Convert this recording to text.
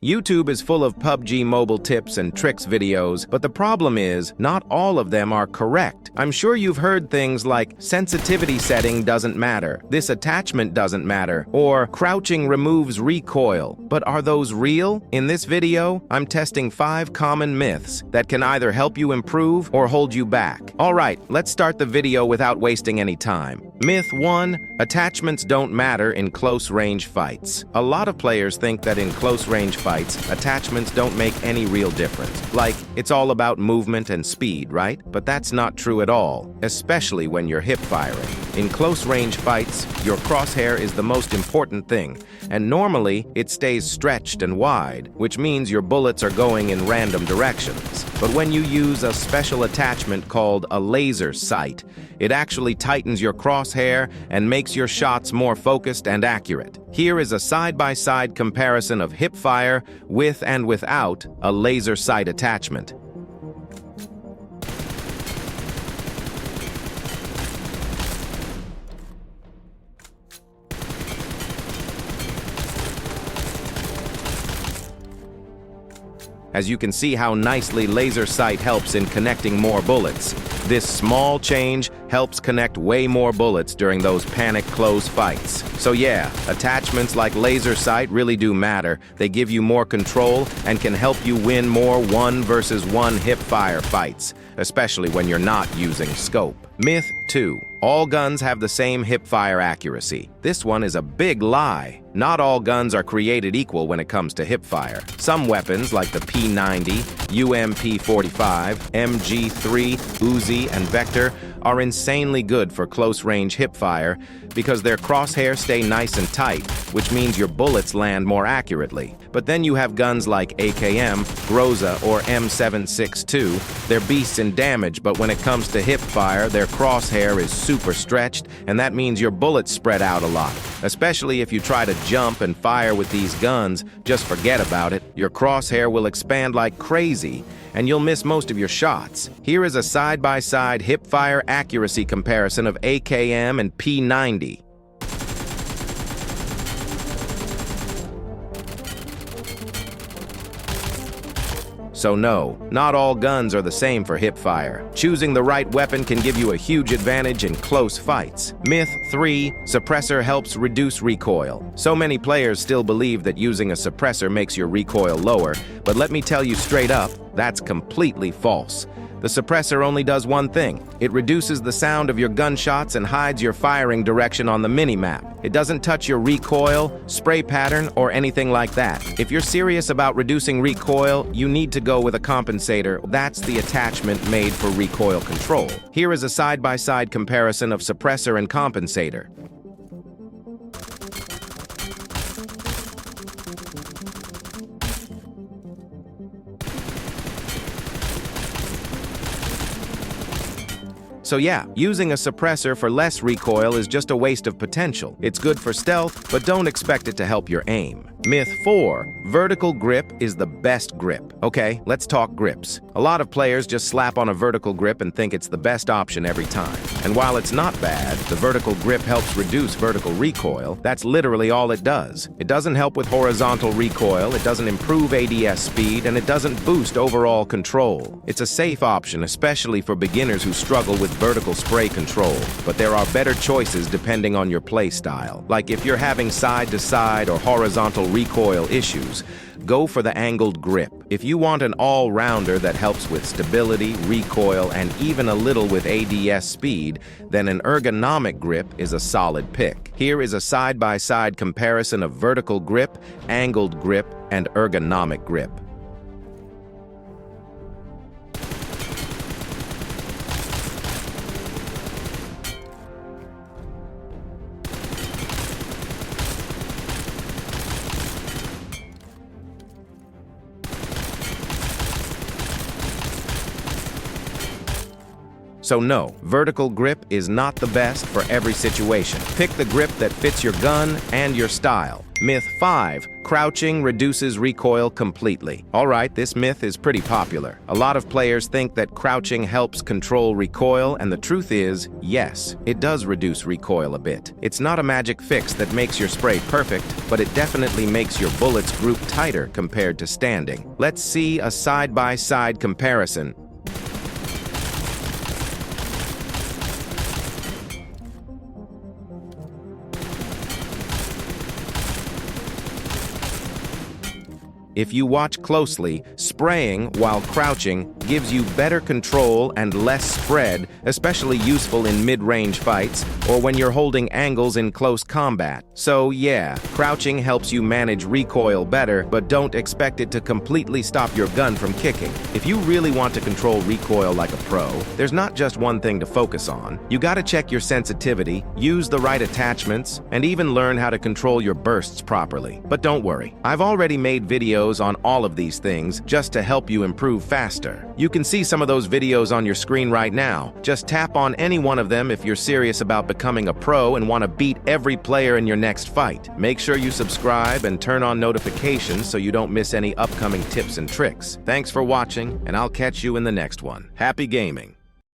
YouTube is full of PUBG Mobile tips and tricks videos, but the problem is, not all of them are correct. I'm sure you've heard things like, sensitivity setting doesn't matter, this attachment doesn't matter, or crouching removes recoil. But are those real? In this video, I'm testing 5 common myths that can either help you improve or hold you back. Alright, let's start the video without wasting any time. Myth 1. Attachments don't matter in close-range fights. A lot of players think that in close-range fights, attachments don't make any real difference. Like, it's all about movement and speed, right? But that's not true at all, especially when you're hip-firing. In close-range fights, your crosshair is the most important thing, and normally, it stays stretched and wide, which means your bullets are going in random directions. But when you use a special attachment called a laser sight, it actually tightens your crosshair and makes your shots more focused and accurate. Here is a side-by-side comparison of Hipfire with and without a laser sight attachment. As you can see how nicely laser sight helps in connecting more bullets. This small change helps connect way more bullets during those panic close fights. So yeah, attachments like laser sight really do matter. They give you more control and can help you win more 1 versus 1 hip-fire fights, especially when you're not using scope. Myth 2. All guns have the same hip-fire accuracy. This one is a big lie. Not all guns are created equal when it comes to hip-fire. Some weapons, like the P90, UMP45, MG3, Uzi, and Vector, are insanely good for close-range hip-fire because their crosshairs stay nice and tight, which means your bullets land more accurately. But then you have guns like AKM, Groza, or M762. They're beasts in damage, but when it comes to hip-fire, their crosshair is super stretched, and that means your bullets spread out a lot. Especially if you try to jump and fire with these guns, just forget about it. Your crosshair will expand like crazy, and you'll miss most of your shots. Here is a side-by-side hip-fire accuracy comparison of AKM and P90. So no, not all guns are the same for hip-fire. Choosing the right weapon can give you a huge advantage in close fights. Myth 3. Suppressor helps reduce recoil. So many players still believe that using a suppressor makes your recoil lower, but let me tell you straight up, that's completely false. The suppressor only does one thing. It reduces the sound of your gunshots and hides your firing direction on the minimap. It doesn't touch your recoil, spray pattern, or anything like that. If you're serious about reducing recoil, you need to go with a compensator. That's the attachment made for recoil control. Here is a side-by-side comparison of suppressor and compensator. So yeah, using a suppressor for less recoil is just a waste of potential. It's good for stealth, but don't expect it to help your aim. Myth 4. Vertical grip is the best grip. Okay, let's talk grips. A lot of players just slap on a vertical grip and think it's the best option every time. And while it's not bad, the vertical grip helps reduce vertical recoil. That's literally all it does. It doesn't help with horizontal recoil, it doesn't improve ADS speed, and it doesn't boost overall control. It's a safe option, especially for beginners who struggle with vertical spray control, but there are better choices depending on your play style. Like if you're having side-to-side or horizontal recoil issues, go for the angled grip. If you want an all-rounder that helps with stability, recoil, and even a little with ADS speed, then an ergonomic grip is a solid pick. Here is a side-by-side comparison of vertical grip, angled grip, and ergonomic grip. So no, vertical grip is not the best for every situation. Pick the grip that fits your gun and your style. Myth 5. Crouching reduces recoil completely. Alright, this myth is pretty popular. A lot of players think that crouching helps control recoil, and the truth is, yes, it does reduce recoil a bit. It's not a magic fix that makes your spray perfect, but it definitely makes your bullets group tighter compared to standing. Let's see a side-by-side comparison. If you watch closely, spraying while crouching gives you better control and less spread, especially useful in mid-range fights or when you're holding angles in close combat. So yeah, crouching helps you manage recoil better, but don't expect it to completely stop your gun from kicking. If you really want to control recoil like a pro, there's not just one thing to focus on. You gotta check your sensitivity, use the right attachments, and even learn how to control your bursts properly. But don't worry, I've already made videos on all of these things just to help you improve faster. You can see some of those videos on your screen right now. Just tap on any one of them if you're serious about becoming a pro and want to beat every player in your next fight. Make sure you subscribe and turn on notifications so you don't miss any upcoming tips and tricks. Thanks for watching, and I'll catch you in the next one. Happy gaming!